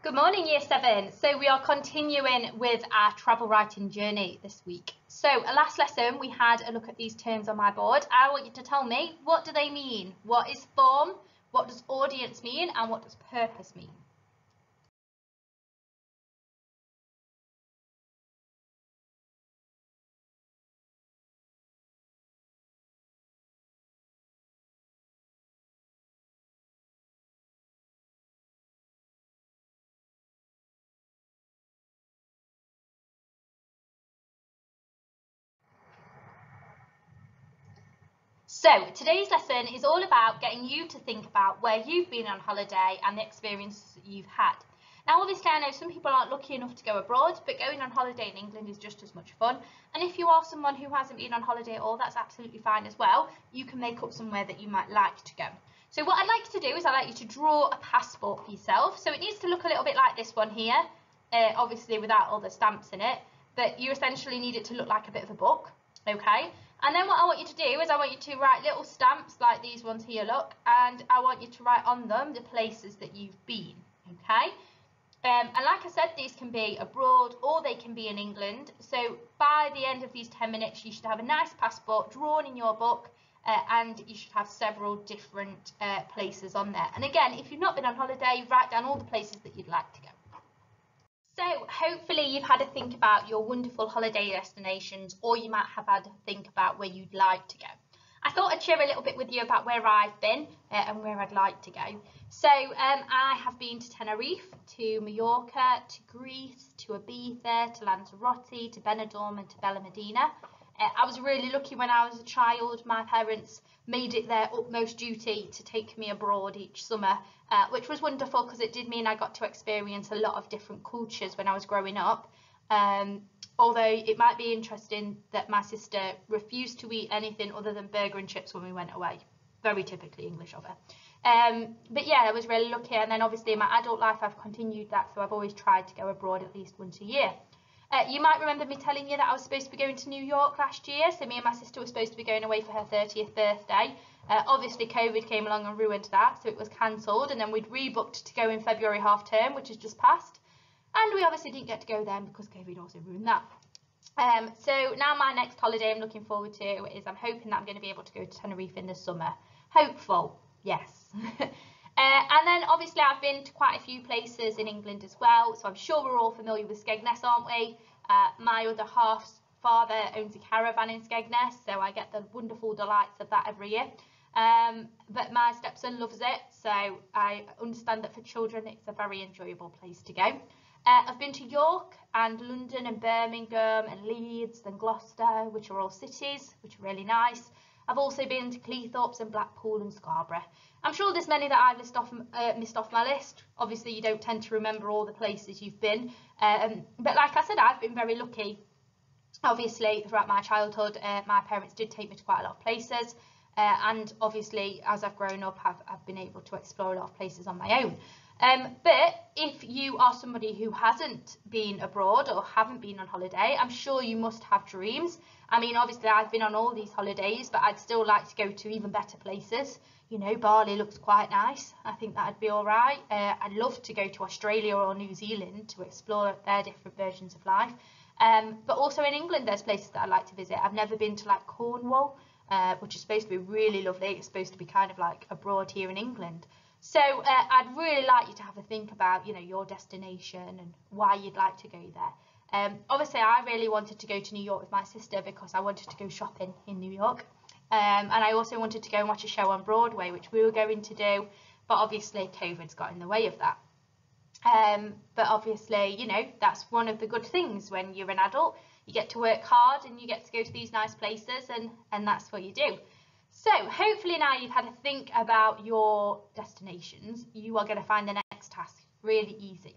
Good morning, Year 7. So we are continuing with our travel writing journey this week. So last lesson we had a look at these terms on my board. I want you to tell me, what do they mean? What is form? What does audience mean? And what does purpose mean? So today's lesson is all about getting you to think about where you've been on holiday and the experiences that you've had. Now obviously I know some people aren't lucky enough to go abroad, but going on holiday in England is just as much fun. And if you are someone who hasn't been on holiday at all, that's absolutely fine as well. You can make up somewhere that you might like to go. So what I'd like you to do is I'd like you to draw a passport for yourself. So it needs to look a little bit like this one here, obviously without all the stamps in it, but you essentially need it to look like a bit of a book, okay? And then what I want you to do is I want you to write little stamps like these ones here, look, and I want you to write on them the places that you've been, okay? And like I said, these can be abroad or they can be in England. So by the end of these 10 minutes, you should have a nice passport drawn in your book and you should have several different places on there. And again, if you've not been on holiday, write down all the places that you'd like to go. So hopefully you've had a think about your wonderful holiday destinations, or you might have had a think about where you'd like to go. I thought I'd share a little bit with you about where I've been and where I'd like to go. So I have been to Tenerife, to Mallorca, to Greece, to Ibiza, to Lanzarote, to Benidorm and to Bella Medina. I was really lucky when I was a child. My parents made it their utmost duty to take me abroad each summer, which was wonderful because it did mean I got to experience a lot of different cultures when I was growing up. Although it might be interesting that my sister refused to eat anything other than burger and chips when we went away. Very typically English of her. But yeah, I was really lucky, and then obviously in my adult life I've continued that, so I've always tried to go abroad at least once a year. You might remember me telling you that I was supposed to be going to New York last year, so me and my sister were supposed to be going away for her 30th birthday. Obviously COVID came along and ruined that, so it was cancelled, and then we'd rebooked to go in February half term, which has just passed, and we obviously didn't get to go then because COVID also ruined that. So now my next holiday I'm looking forward to is I'm hoping that I'm going to be able to go to Tenerife in the summer. Hopeful, yes. And then obviously I've been to quite a few places in England as well, so I'm sure we're all familiar with Skegness, aren't we? My other half's father owns a caravan in Skegness, so I get the wonderful delights of that every year. But my stepson loves it, so I understand that for children it's a very enjoyable place to go. I've been to York and London and Birmingham and Leeds and Gloucester, which are all cities, which are really nice. I've also been to Cleethorpes and Blackpool and Scarborough. I'm sure there's many that I've missed off my list. Obviously, you don't tend to remember all the places you've been. But like I said, I've been very lucky. Obviously, throughout my childhood, my parents did take me to quite a lot of places. And obviously, as I've grown up, I've been able to explore a lot of places on my own. But if you are somebody who hasn't been abroad or haven't been on holiday, I'm sure you must have dreams. I mean, obviously I've been on all these holidays, but I'd still like to go to even better places. You know, Bali looks quite nice. I think that'd be all right. I'd love to go to Australia or New Zealand to explore their different versions of life. But also in England, there's places that I'd like to visit. I've never been to like Cornwall, which is supposed to be really lovely. It's supposed to be kind of like abroad here in England. So I'd really like you to have a think about, you know, your destination and why you'd like to go there. Obviously, I really wanted to go to New York with my sister because I wanted to go shopping in New York. And I also wanted to go and watch a show on Broadway, which we were going to do. But obviously, COVID's got in the way of that. But obviously, you know, that's one of the good things when you're an adult. You get to work hard and you get to go to these nice places, and that's what you do. So hopefully now you've had a think about your destinations, you are going to find the next task really easy.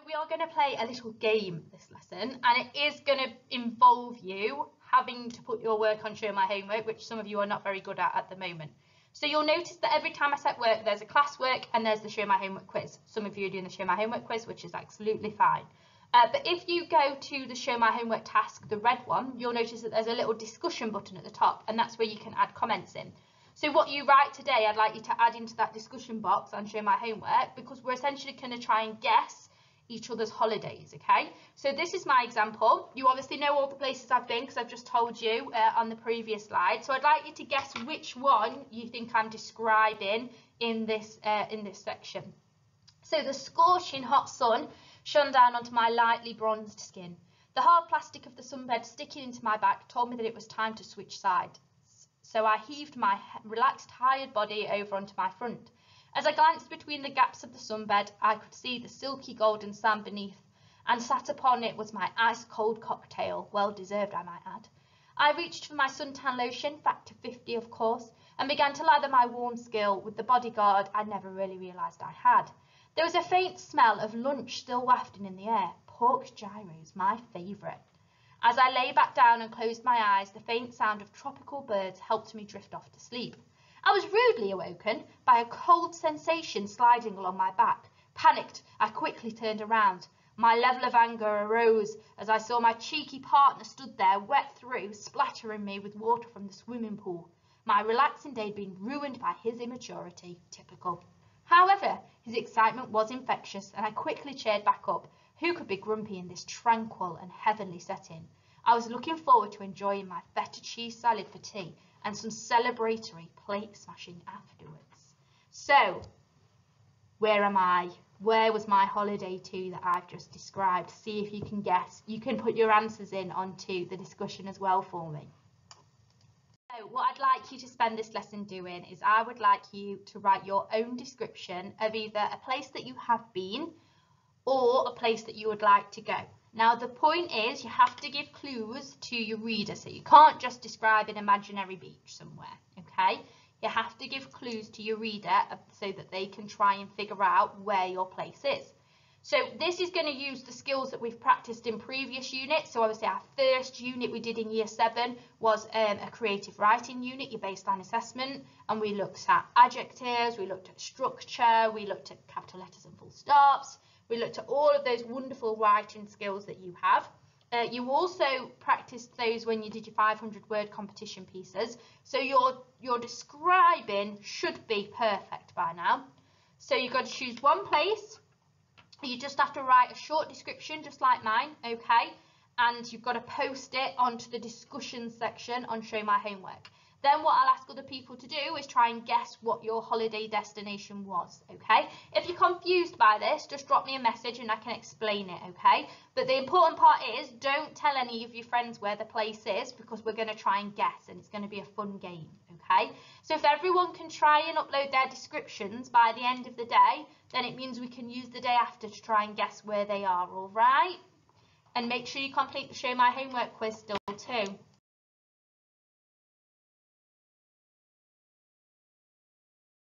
We are going to play a little game this lesson, and it is going to involve you having to put your work on Show My Homework, which some of you are not very good at the moment. So you'll notice that every time I set work, there's a class work and there's the Show My Homework quiz. Some of you are doing the Show My Homework quiz, which is absolutely fine. But if you go to the Show My Homework task, the red one, you'll notice that there's a little discussion button at the top, and that's where you can add comments in. So what you write today, I'd like you to add into that discussion box and show my homework, because we're essentially going to try and guess each other's holidays, okay? So this is my example. You obviously know all the places I've been because I've just told you on the previous slide. So I'd like you to guess which one you think I'm describing in this section. So the scorching hot sun shone down onto my lightly bronzed skin. The hard plastic of the sunbed sticking into my back told me that it was time to switch sides. So I heaved my relaxed, tired body over onto my front. As I glanced between the gaps of the sunbed, I could see the silky golden sand beneath, and sat upon it was my ice-cold cocktail, well deserved I might add. I reached for my suntan lotion, factor 50 of course, and began to lather my warm skill with the bodyguard I never really realised I had. There was a faint smell of lunch still wafting in the air, pork gyros, my favourite. As I lay back down and closed my eyes, the faint sound of tropical birds helped me drift off to sleep. I was rudely awoken by a cold sensation sliding along my back. Panicked, I quickly turned around. My level of anger arose as I saw my cheeky partner stood there, wet through, splattering me with water from the swimming pool. My relaxing day had been ruined by his immaturity. Typical. However, his excitement was infectious, and I quickly cheered back up. Who could be grumpy in this tranquil and heavenly setting? I was looking forward to enjoying my feta cheese salad for tea and some celebratory plate smashing afterwards. So, where am I? Where was my holiday to that I've just described? See if you can guess. You can put your answers in onto the discussion as well for me. So what I'd like you to spend this lesson doing is I would like you to write your own description of either a place that you have been or a place that you would like to go. Now the point is you have to give clues to your reader, so you can't just describe an imaginary beach somewhere, okay? You have to give clues to your reader so that they can try and figure out where your place is. So this is going to use the skills that we've practiced in previous units. So obviously our first unit we did in year 7 was a creative writing unit, your baseline assessment, and we looked at adjectives, we looked at structure, we looked at capital letters and full stops. We looked at all of those wonderful writing skills that you have. You also practiced those when you did your 500 word competition pieces. So your describing should be perfect by now. So you've got to choose one place. You just have to write a short description just like mine, okay? And you've got to post it onto the discussion section on Show My Homework. Then what I'll ask other people to do is try and guess what your holiday destination was, okay? If you're confused by this, just drop me a message and I can explain it, okay? But the important part is don't tell any of your friends where the place is, because we're going to try and guess and it's going to be a fun game, okay? So if everyone can try and upload their descriptions by the end of the day, then it means we can use the day after to try and guess where they are, all right? And make sure you complete the Show My Homework quiz still too.